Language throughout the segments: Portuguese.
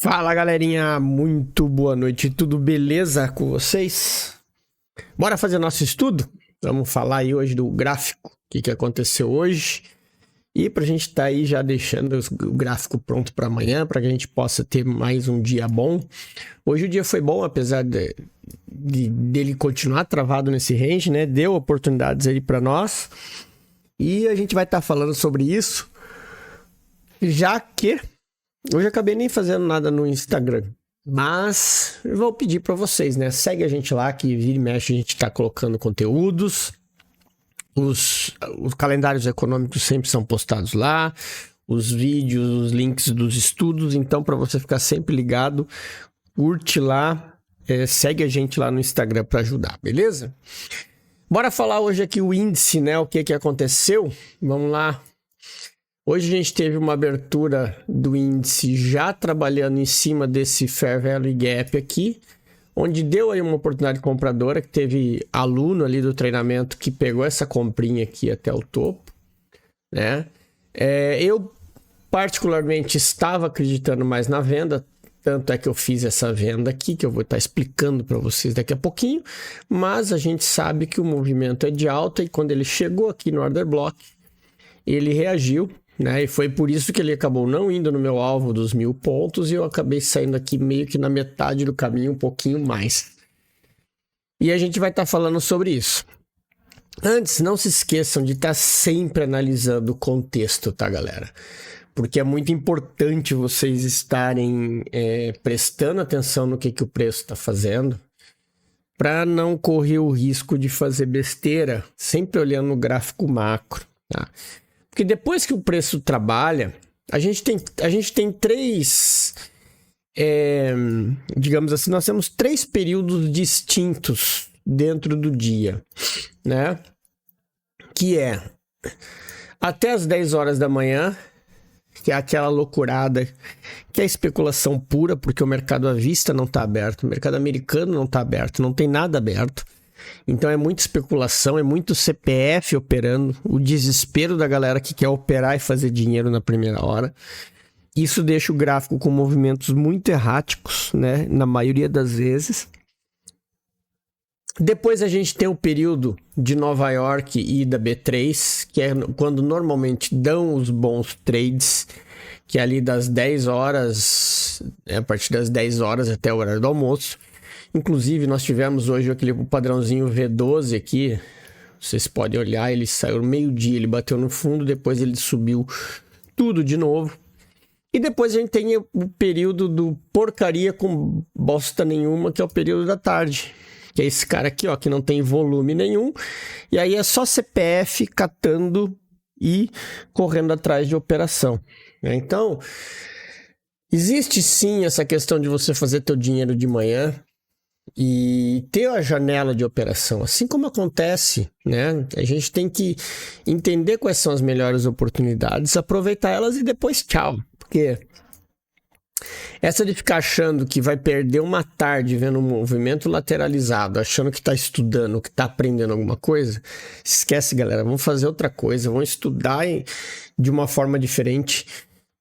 Fala galerinha, muito boa noite, tudo beleza com vocês? Bora fazer nosso estudo? Vamos falar aí hoje do gráfico, o que aconteceu hoje. E pra gente tá aí já deixando o gráfico pronto para amanhã, para que a gente possa ter mais um dia bom. Hoje o dia foi bom, apesar dele continuar travado nesse range, né? Deu oportunidades aí para nós. E a gente vai estar falando sobre isso, já que hoje eu acabei nem fazendo nada no Instagram, mas eu vou pedir para vocês, né? Segue a gente lá, que vira e mexe a gente tá colocando conteúdos. Os calendários econômicos sempre são postados lá, os vídeos, os links dos estudos. Então, para você ficar sempre ligado, curte lá, segue a gente lá no Instagram para ajudar, beleza? Bora falar hoje aqui o índice, né? O que aconteceu? Vamos lá. Hoje a gente teve uma abertura do índice já trabalhando em cima desse Fair Value Gap aqui, onde deu aí uma oportunidade compradora, que teve aluno ali do treinamento que pegou essa comprinha aqui até o topo, né? Eu particularmente estava acreditando mais na venda, tanto é que eu fiz essa venda aqui, que eu vou estar explicando para vocês daqui a pouquinho, mas a gente sabe que o movimento é de alta e quando ele chegou aqui no order block, ele reagiu, né? E foi por isso que ele acabou não indo no meu alvo dos 1000 pontos e eu acabei saindo aqui meio que na metade do caminho, um pouquinho mais. E a gente vai estar falando sobre isso. Antes, não se esqueçam de estar sempre analisando o contexto, tá, galera? Porque é muito importante vocês estarem prestando atenção no que o preço está fazendo, para não correr o risco de fazer besteira, sempre olhando o gráfico macro, tá? Porque depois que o preço trabalha, a gente tem três, digamos assim, nós temos 3 períodos distintos dentro do dia, né? Que é até as 10 horas da manhã, que é aquela loucurada, que é especulação pura, porque o mercado à vista não está aberto, o mercado americano não está aberto, não tem nada aberto. Então é muita especulação, é muito CPF operando, o desespero da galera que quer operar e fazer dinheiro na primeira hora. Isso deixa o gráfico com movimentos muito erráticos, né? Na maioria das vezes. Depois a gente tem o período de Nova York e da B3, que é quando normalmente dão os bons trades, que é ali das 10 horas, a partir das 10 horas até o horário do almoço. Inclusive, nós tivemos hoje aquele padrãozinho V12 aqui. Vocês podem olhar, ele saiu no meio-dia, ele bateu no fundo, depois ele subiu tudo de novo. E depois a gente tem o período do porcaria com bosta nenhuma, que é o período da tarde. Que é esse cara aqui, ó, que não tem volume nenhum. E aí é só CPF catando e correndo atrás de operação, né? Então, existe sim essa questão de você fazer teu dinheiro de manhã e ter a janela de operação, assim como acontece, né? A gente tem que entender quais são as melhores oportunidades, aproveitar elas e depois tchau. Porque essa de ficar achando que vai perder uma tarde vendo um movimento lateralizado, achando que está estudando, que está aprendendo alguma coisa, esquece, galera. Vamos fazer outra coisa, vamos estudar de uma forma diferente,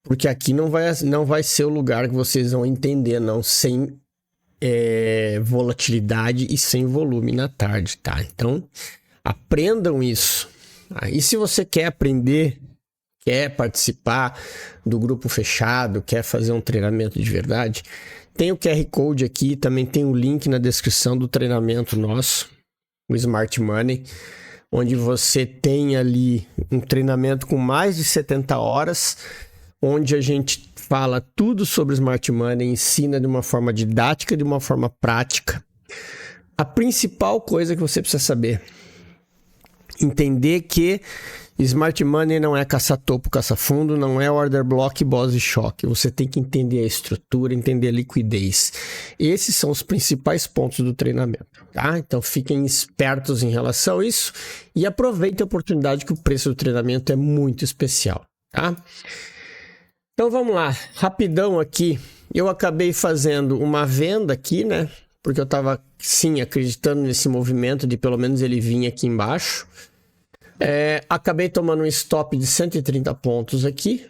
porque aqui não vai ser o lugar que vocês vão entender, não, sem volatilidade e sem volume na tarde, tá? Então, aprendam isso. E se você quer aprender, quer participar do grupo fechado, quer fazer um treinamento de verdade, tem o QR Code aqui, também tem o link na descrição do treinamento nosso, o Smart Money, onde você tem ali um treinamento com mais de 70 horas, onde a gente fala tudo sobre Smart Money, ensina de uma forma didática, de uma forma prática. A principal coisa que você precisa saber, entender que Smart Money não é caça-topo, caça-fundo, não é order block, boss e choque. Você tem que entender a estrutura, entender a liquidez. Esses são os principais pontos do treinamento, tá? Então fiquem espertos em relação a isso e aproveitem a oportunidade que o preço do treinamento é muito especial, tá? Então vamos lá, rapidão aqui. Eu acabei fazendo uma venda aqui, né? Porque eu estava, sim, acreditando nesse movimento de pelo menos ele vir aqui embaixo. Acabei tomando um stop de 130 pontos aqui.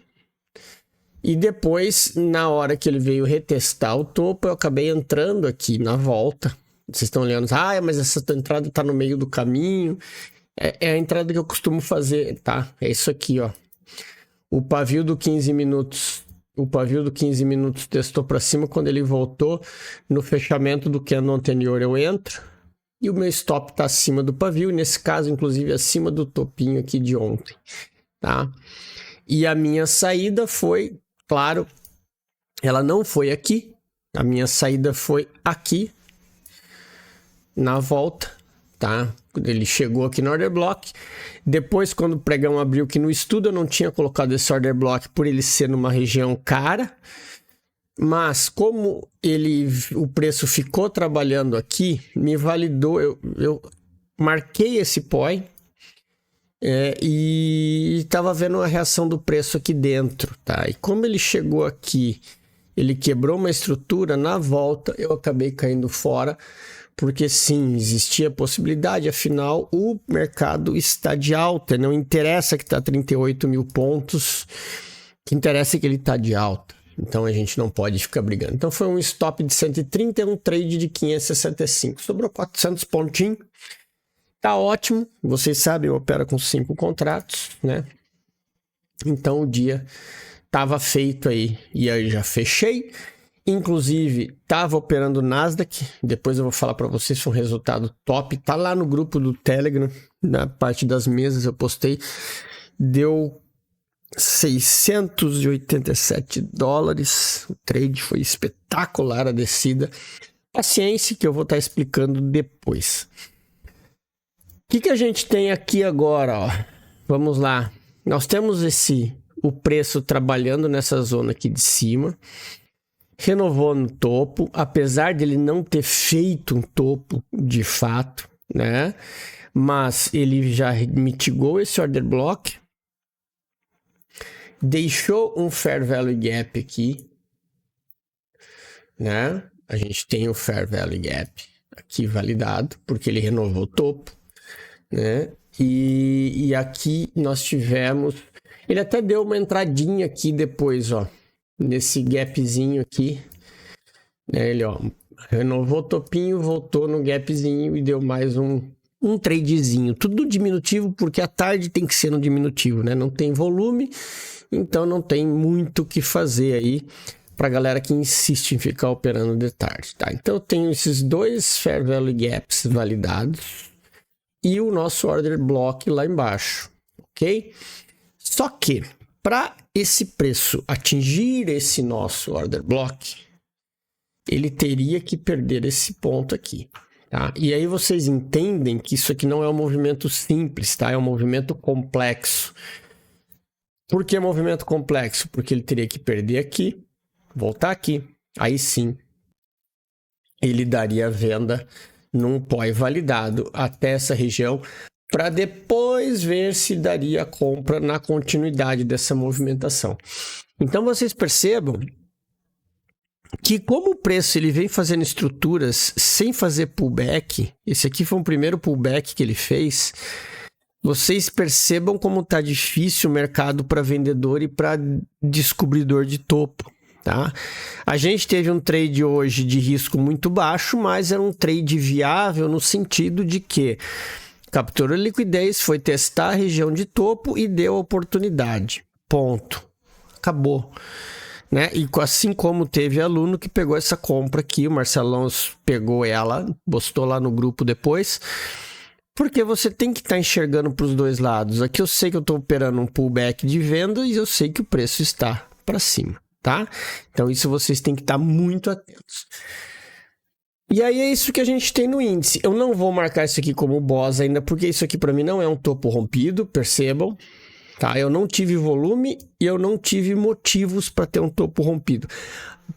E depois, na hora que ele veio retestar o topo, eu acabei entrando aqui na volta. Vocês estão olhando, mas essa entrada tá no meio do caminho. É a entrada que eu costumo fazer, tá? É isso aqui, ó. O pavio do 15 minutos. O pavio do 15 minutos testou para cima. Quando ele voltou, no fechamento do candle anterior eu entro. E o meu stop tá acima do pavio. Nesse caso, inclusive, acima do topinho aqui de ontem, tá? E a minha saída foi, claro, ela não foi aqui. A minha saída foi aqui, na volta, tá? Ele chegou aqui no order block. Depois, quando o pregão abriu aqui no estudo, eu não tinha colocado esse order block por ele ser numa região cara. Mas como o preço ficou trabalhando aqui, me validou. Eu marquei esse POI. E estava vendo a reação do preço aqui dentro, tá? E como ele chegou aqui, ele quebrou uma estrutura, na volta eu acabei caindo fora, porque sim, existia a possibilidade, afinal o mercado está de alta, não interessa que está 38 mil pontos, o que interessa é que ele está de alta, então a gente não pode ficar brigando. Então foi um stop de 130 e um trade de 565, sobrou 400 pontinhos. Tá ótimo, vocês sabem, eu opero com 5 contratos, né? Então o dia tava feito aí, e aí já fechei. Inclusive, tava operando Nasdaq, depois eu vou falar para vocês, foi um resultado top. Tá lá no grupo do Telegram, na parte das mesas eu postei. Deu $687, o trade foi espetacular, a descida. Paciência que eu vou estar explicando depois. O que a gente tem aqui agora, ó? Vamos lá. Nós temos o preço trabalhando nessa zona aqui de cima. Renovou no topo, apesar dele não ter feito um topo de fato, né? Mas ele já mitigou esse order block. Deixou um Fair Value Gap aqui, né? A gente tem o Fair Value Gap aqui validado, porque ele renovou o topo. Né? E aqui nós tivemos, ele até deu uma entradinha aqui depois, ó, nesse gapzinho aqui, né? Ele, ó, renovou o topinho, voltou no gapzinho e deu mais um tradezinho, tudo diminutivo, porque a tarde tem que ser no diminutivo, né? Não tem volume, então não tem muito o que fazer aí pra galera que insiste em ficar operando de tarde, tá? Então eu tenho esses dois Fair Value Gaps validados e o nosso order block lá embaixo, ok? Só que, para esse preço atingir esse nosso order block, ele teria que perder esse ponto aqui, tá? E aí vocês entendem que isso aqui não é um movimento simples, tá? É um movimento complexo. Por que movimento complexo? Porque ele teria que perder aqui, voltar aqui, aí sim, ele daria a venda num POI validado até essa região, para depois ver se daria a compra na continuidade dessa movimentação. Então vocês percebam que como o preço ele vem fazendo estruturas sem fazer pullback, esse aqui foi o primeiro pullback que ele fez, vocês percebam como está difícil o mercado para vendedor e para descobridor de topo. Tá? A gente teve um trade hoje de risco muito baixo, mas era um trade viável no sentido de que capturou liquidez, foi testar a região de topo e deu oportunidade. Ponto. Acabou. Né? E assim como teve aluno que pegou essa compra aqui, o Marcelão pegou ela, postou lá no grupo depois, porque você tem que estar enxergando para os dois lados. Aqui eu sei que eu estou operando um pullback de venda e eu sei que o preço está para cima. Tá? Então isso vocês têm que estar muito atentos. E aí é isso que a gente tem no índice. Eu não vou marcar isso aqui como boss ainda, porque isso aqui para mim não é um topo rompido, percebam. Tá? Eu não tive volume e eu não tive motivos para ter um topo rompido.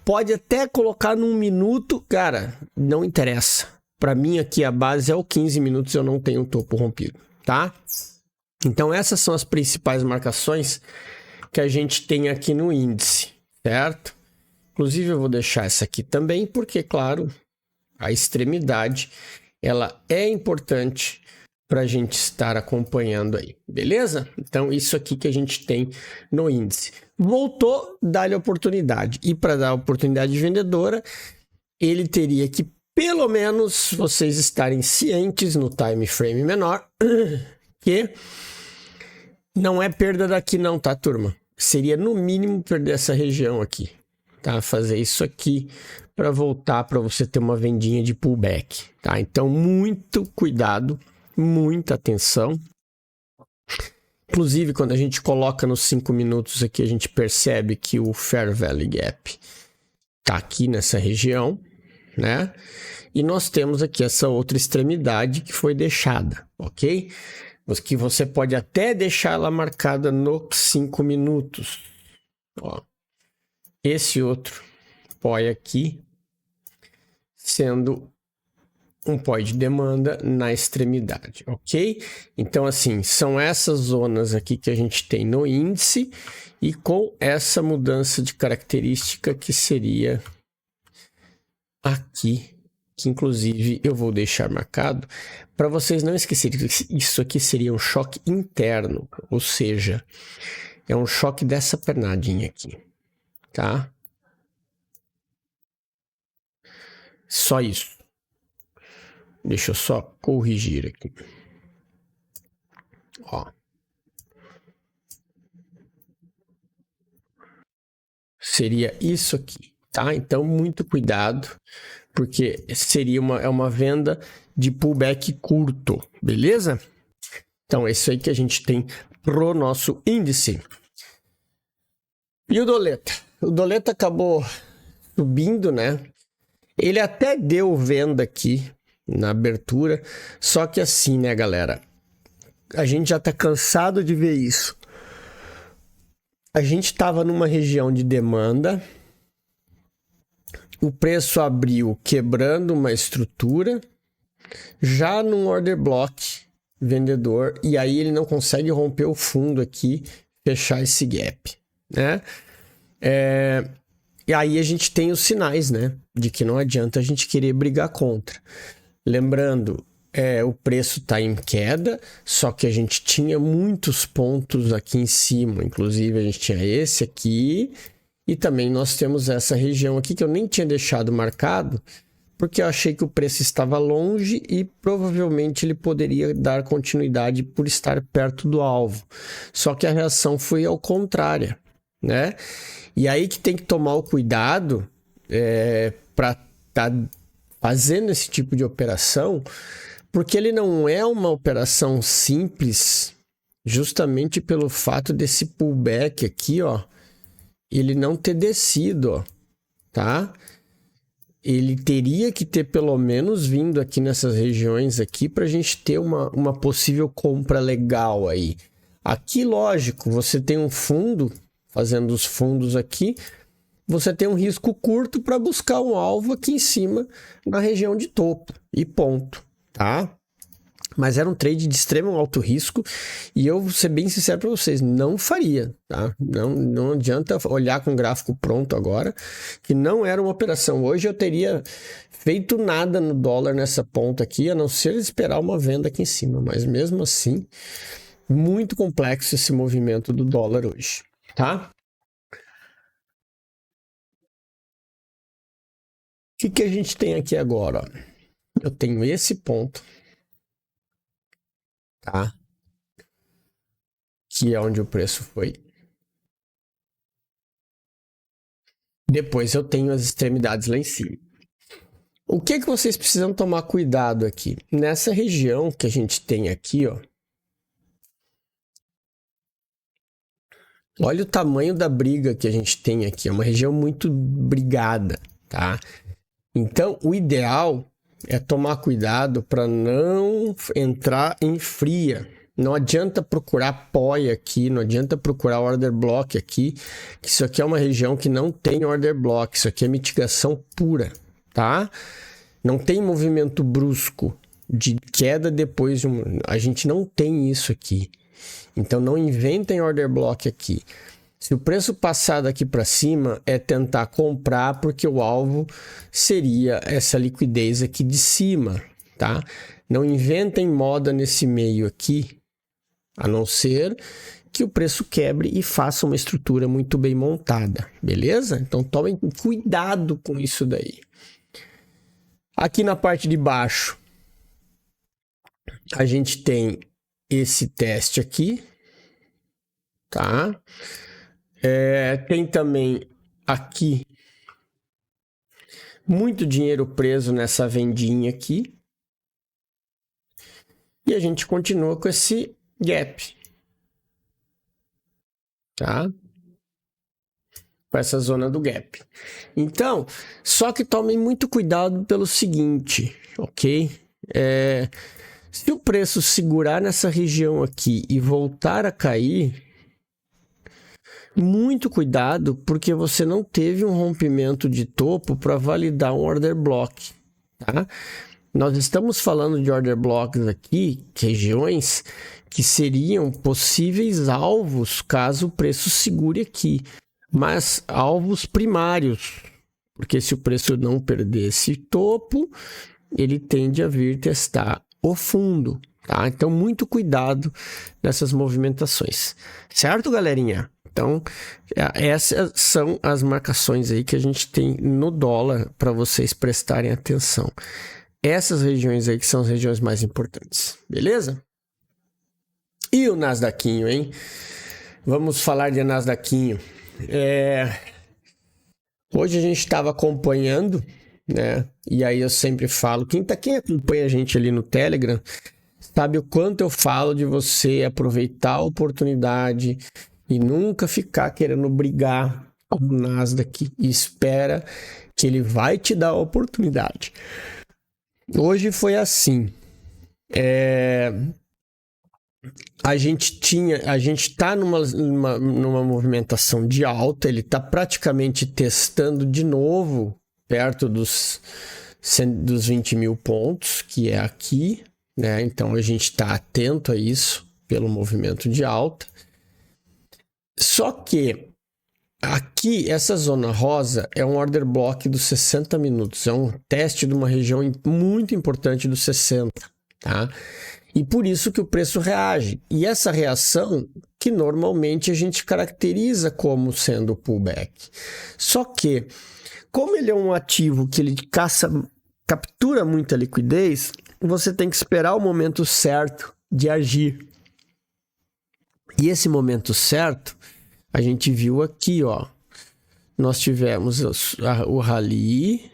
Pode até colocar num minuto, cara, não interessa. Para mim aqui a base é o 15 minutos, eu não tenho um topo rompido, tá? Então essas são as principais marcações que a gente tem aqui no índice. Certo? Inclusive eu vou deixar essa aqui também, porque, claro, a extremidade, ela é importante para a gente estar acompanhando aí, beleza? Então, isso aqui que a gente tem no índice. Voltou, dá-lhe oportunidade. E para dar oportunidade de vendedora, ele teria que, pelo menos, vocês estarem cientes no time frame menor, que não é perda daqui não, tá, turma? Seria, no mínimo, perder essa região aqui, tá? Fazer isso aqui para voltar para você ter uma vendinha de pullback, tá? Então, muito cuidado, muita atenção. Inclusive, quando a gente coloca nos 5 minutos aqui, a gente percebe que o Fair Value Gap tá aqui nessa região, né? E nós temos aqui essa outra extremidade que foi deixada, ok? Que você pode até deixar ela marcada nos 5 minutos. Ó, esse outro POI aqui sendo um POI de demanda na extremidade, ok? Então, assim, são essas zonas aqui que a gente tem no índice e com essa mudança de característica que seria aqui, que inclusive eu vou deixar marcado para vocês não esquecerem que isso aqui seria um choque interno, ou seja, é um choque dessa pernadinha aqui, tá? Só isso. Deixa eu só corrigir aqui. Ó. Seria isso aqui, tá? Então, muito cuidado, porque seria uma venda de pullback curto, beleza? Então, é isso aí que a gente tem pro nosso índice. E o Doleta? O Doleta acabou subindo, né? Ele até deu venda aqui na abertura, só que assim, né, galera? A gente já tá cansado de ver isso. A gente tava numa região de demanda, o preço abriu quebrando uma estrutura, já num order block vendedor, e aí ele não consegue romper o fundo aqui, fechar esse gap, né? E aí a gente tem os sinais, né? De que não adianta a gente querer brigar contra. Lembrando, o preço está em queda, só que a gente tinha muitos pontos aqui em cima. Inclusive, a gente tinha esse aqui e também nós temos essa região aqui que eu nem tinha deixado marcado, porque eu achei que o preço estava longe e provavelmente ele poderia dar continuidade por estar perto do alvo. Só que a reação foi ao contrário, né? E aí que tem que tomar o cuidado para estar fazendo esse tipo de operação, porque ele não é uma operação simples, justamente pelo fato desse pullback aqui, ó, ele não ter descido, ó, tá? Ele teria que ter pelo menos vindo aqui nessas regiões aqui para a gente ter uma possível compra legal aí. Aqui, lógico, você tem um fundo, fazendo os fundos aqui, você tem um risco curto para buscar um alvo aqui em cima na região de topo e ponto, tá? Mas era um trade de extremo alto risco e eu vou ser bem sincero para vocês, não faria, tá? Não adianta olhar com o gráfico pronto agora, que não era uma operação. Hoje eu teria feito nada no dólar nessa ponta aqui, a não ser esperar uma venda aqui em cima, mas mesmo assim, muito complexo esse movimento do dólar hoje, tá? O que a gente tem aqui agora? Ó? Eu tenho esse ponto, tá? Que é onde o preço foi. Depois eu tenho as extremidades lá em cima. O que vocês precisam tomar cuidado aqui? Nessa região que a gente tem aqui, ó. Olha o tamanho da briga que a gente tem aqui. É uma região muito brigada, tá? Então, o ideal é tomar cuidado para não entrar em fria. Não adianta procurar POI aqui, não adianta procurar order block aqui, que isso aqui é uma região que não tem order block, isso aqui é mitigação pura, tá? Não tem movimento brusco de queda depois de a gente não tem isso aqui. Então não inventem order block aqui. Se o preço passar daqui para cima, é tentar comprar, porque o alvo seria essa liquidez aqui de cima, tá? Não inventem moda nesse meio aqui, a não ser que o preço quebre e faça uma estrutura muito bem montada, beleza? Então tomem cuidado com isso daí. Aqui na parte de baixo, a gente tem esse teste aqui, tá? Tem também aqui muito dinheiro preso nessa vendinha aqui. E a gente continua com esse gap, tá? Com essa zona do gap. Então, só que tomem muito cuidado pelo seguinte, ok? Se o preço segurar nessa região aqui e voltar a cair, muito cuidado, porque você não teve um rompimento de topo para validar um order block, tá? Nós estamos falando de order blocks aqui, regiões que seriam possíveis alvos caso o preço segure aqui, mas alvos primários, porque se o preço não perder esse topo, ele tende a vir testar o fundo, tá? Então, muito cuidado nessas movimentações, certo, galerinha? Então, essas são as marcações aí que a gente tem no dólar para vocês prestarem atenção. Essas regiões aí que são as regiões mais importantes, beleza? E o Nasdaqinho, hein? Vamos falar de Nasdaqinho. Hoje a gente estava acompanhando, né? E aí eu sempre falo, quem acompanha a gente ali no Telegram, sabe o quanto eu falo de você aproveitar a oportunidade e nunca ficar querendo brigar com o Nasdaq e espera que ele vai te dar a oportunidade. Hoje foi assim. A gente está numa movimentação de alta, ele está praticamente testando de novo perto dos 20 mil pontos, que é aqui, né? Então a gente está atento a isso pelo movimento de alta. Só que aqui, essa zona rosa é um order block dos 60 minutos, é um teste de uma região muito importante dos 60, tá? E por isso que o preço reage. E essa reação que normalmente a gente caracteriza como sendo pullback. Só que, como ele é um ativo que ele captura muita liquidez, você tem que esperar o momento certo de agir. E esse momento certo, a gente viu aqui, ó. Nós tivemos o rally,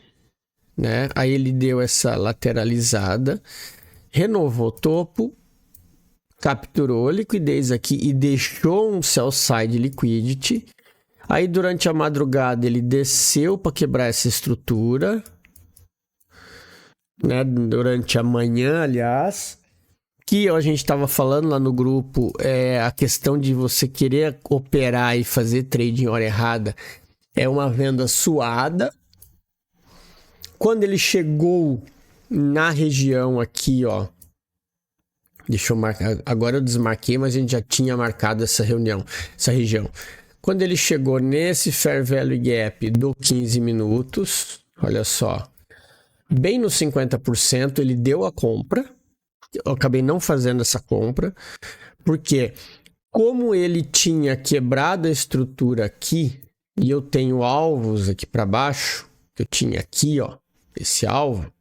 né? Aí ele deu essa lateralizada, renovou o topo, capturou liquidez aqui e deixou um sell side liquidity. Aí durante a madrugada ele desceu para quebrar essa estrutura, né? Durante a manhã, aliás, que a gente estava falando lá no grupo, a questão de você querer operar e fazer trade em hora errada é uma venda suada. Quando ele chegou na região aqui, ó, deixa eu marcar, agora eu desmarquei, mas a gente já tinha marcado essa região. Quando ele chegou nesse Fair Value Gap do 15 minutos, olha só, bem no 50%, ele deu a compra. Eu acabei não fazendo essa compra, porque como ele tinha quebrado a estrutura aqui, e eu tenho alvos aqui para baixo, que eu tinha aqui, ó, esse alvo,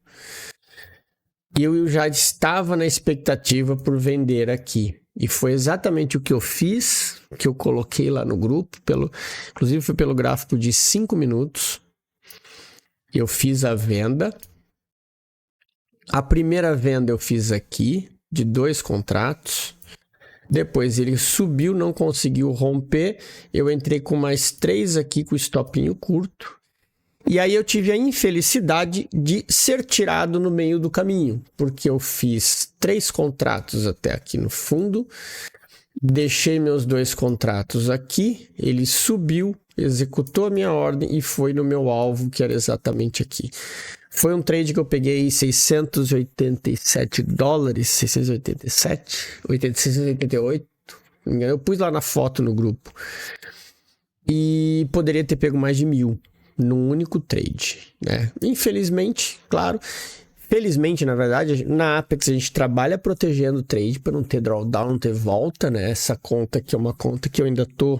eu já estava na expectativa por vender aqui. E foi exatamente o que eu fiz, que eu coloquei lá no grupo, inclusive foi pelo gráfico de 5 minutos. Eu fiz a venda. A primeira venda eu fiz aqui, de 2 contratos. Depois ele subiu, não conseguiu romper. Eu entrei com mais 3 aqui com o stopinho curto. E aí eu tive a infelicidade de ser tirado no meio do caminho, porque eu fiz 3 contratos até aqui no fundo, deixei meus 2 contratos aqui, ele subiu, executou a minha ordem e foi no meu alvo, que era exatamente aqui. Foi um trade que eu peguei 687 dólares, 687, 688, eu pus lá na foto no grupo. E poderia ter pego mais de 1.000 num único trade, né? Infelizmente, claro, felizmente, na verdade, na Apex a gente trabalha protegendo o trade para não ter drawdown, não ter volta, né? Essa conta aqui é uma conta que eu ainda tô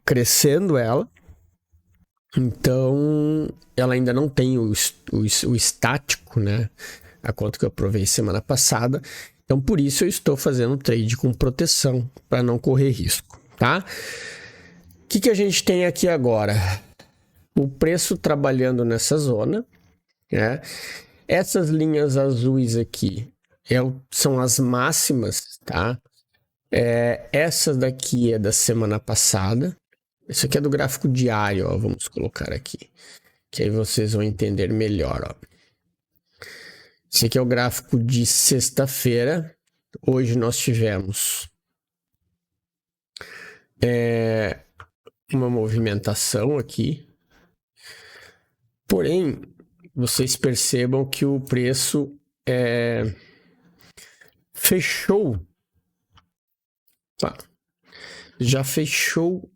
crescendo ela. Então, ela ainda não tem o estático, né? A conta que eu provei semana passada. Então, por isso eu estou fazendo trade com proteção para não correr risco, tá? O que a gente tem aqui agora? O preço trabalhando nessa zona, né? Essas linhas azuis aqui são as máximas, tá? Essa daqui é da semana passada. Isso aqui é do gráfico diário, ó. Vamos colocar aqui, que aí vocês vão entender melhor, ó. Esse aqui é o gráfico de sexta-feira. Hoje nós tivemos uma movimentação aqui. Porém, vocês percebam que o preço fechou. Tá. Já fechou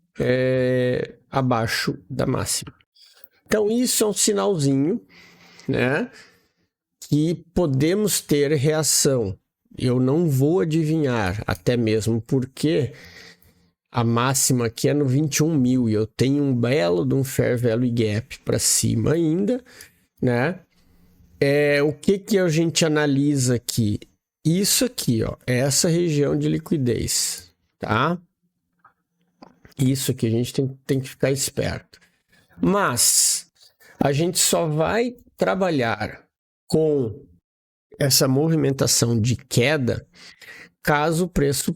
abaixo da máxima. Então, isso é um sinalzinho, né? Que podemos ter reação. Eu não vou adivinhar, até mesmo porque a máxima aqui é no 21.000 e eu tenho um belo de um Fair Value Gap para cima ainda, né? O que a gente analisa aqui? Isso aqui, ó, essa região de liquidez, tá? Isso aqui a gente tem que ficar esperto. Mas a gente só vai trabalhar com essa movimentação de queda caso o preço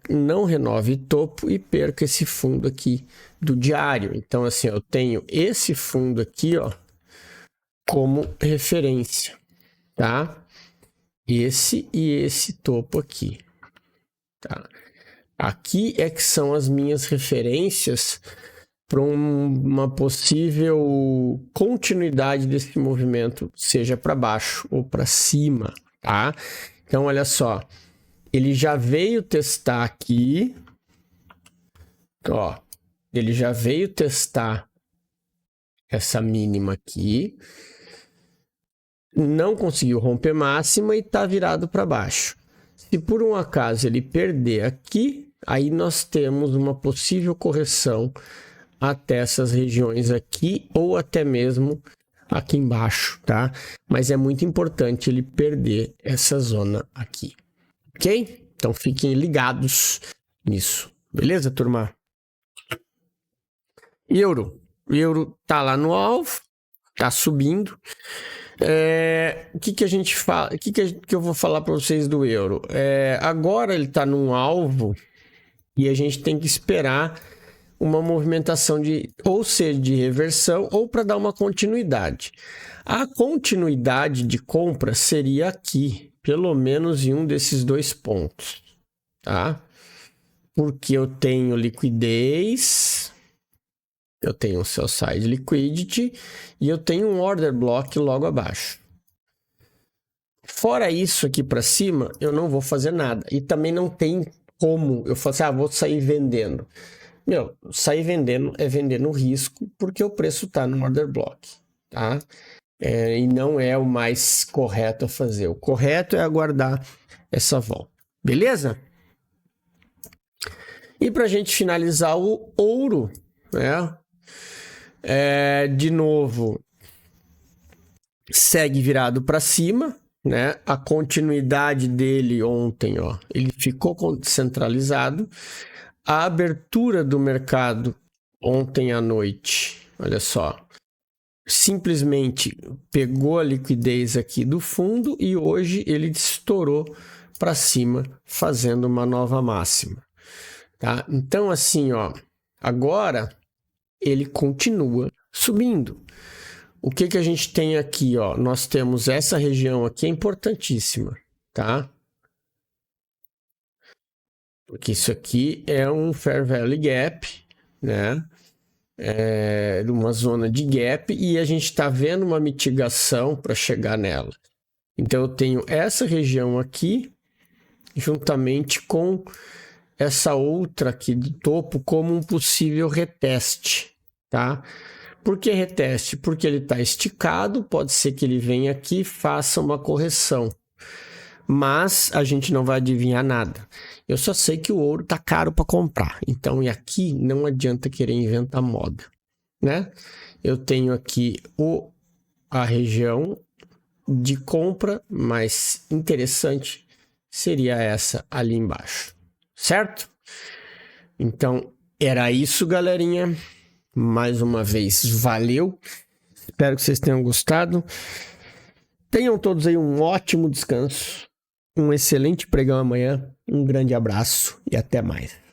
não renove topo e perca esse fundo aqui do diário. Então, assim, eu tenho esse fundo aqui, ó, como referência, tá? Esse e esse topo aqui, tá? Aqui é que são as minhas referências para uma possível continuidade desse movimento, seja para baixo ou para cima, tá? Então, olha só, ele já veio testar aqui, ó, ele já veio testar essa mínima aqui, não conseguiu romper máxima e está virado para baixo. Se por um acaso ele perder aqui, aí nós temos uma possível correção até essas regiões aqui ou até mesmo aqui embaixo, tá? Mas é muito importante ele perder essa zona aqui, ok? Então fiquem ligados nisso, beleza, turma? O euro tá lá no alvo, tá subindo. O que a gente fala? O que eu vou falar para vocês do euro? Agora ele tá num alvo e a gente tem que esperar uma movimentação ou seja, de reversão ou para dar uma continuidade. A continuidade de compra seria aqui, pelo menos em um desses dois pontos, tá? Porque eu tenho liquidez, eu tenho um sell side liquidity e eu tenho um order block logo abaixo. Fora isso aqui para cima, eu não vou fazer nada. E também não tem como eu falar assim, vou sair vendendo. Meu, sair vendendo é vender no risco, porque o preço está no order block, tá? E não é o mais correto a fazer. O correto é aguardar essa volta, beleza? E para a gente finalizar o ouro, né? De novo, segue virado para cima, né? A continuidade dele ontem, ó, ele ficou centralizado. A abertura do mercado ontem à noite, olha só, simplesmente pegou a liquidez aqui do fundo e hoje ele estourou para cima, fazendo uma nova máxima, tá? Então, assim, ó, agora ele continua subindo. O que a gente tem aqui, ó? Nós temos essa região aqui, é importantíssima, tá? Porque isso aqui é um Fair Value Gap, né? Uma zona de gap e a gente está vendo uma mitigação para chegar nela. Então eu tenho essa região aqui, juntamente com essa outra aqui do topo, como um possível reteste, tá? Por que reteste? Porque ele está esticado, pode ser que ele venha aqui e faça uma correção. Mas a gente não vai adivinhar nada. Eu só sei que o ouro está caro para comprar. Então, e aqui não adianta querer inventar moda, né? Eu tenho aqui a região de compra mais interessante seria essa ali embaixo, certo? Então, era isso, galerinha. Mais uma vez, valeu. Espero que vocês tenham gostado. Tenham todos aí um ótimo descanso, um excelente pregão amanhã, um grande abraço e até mais.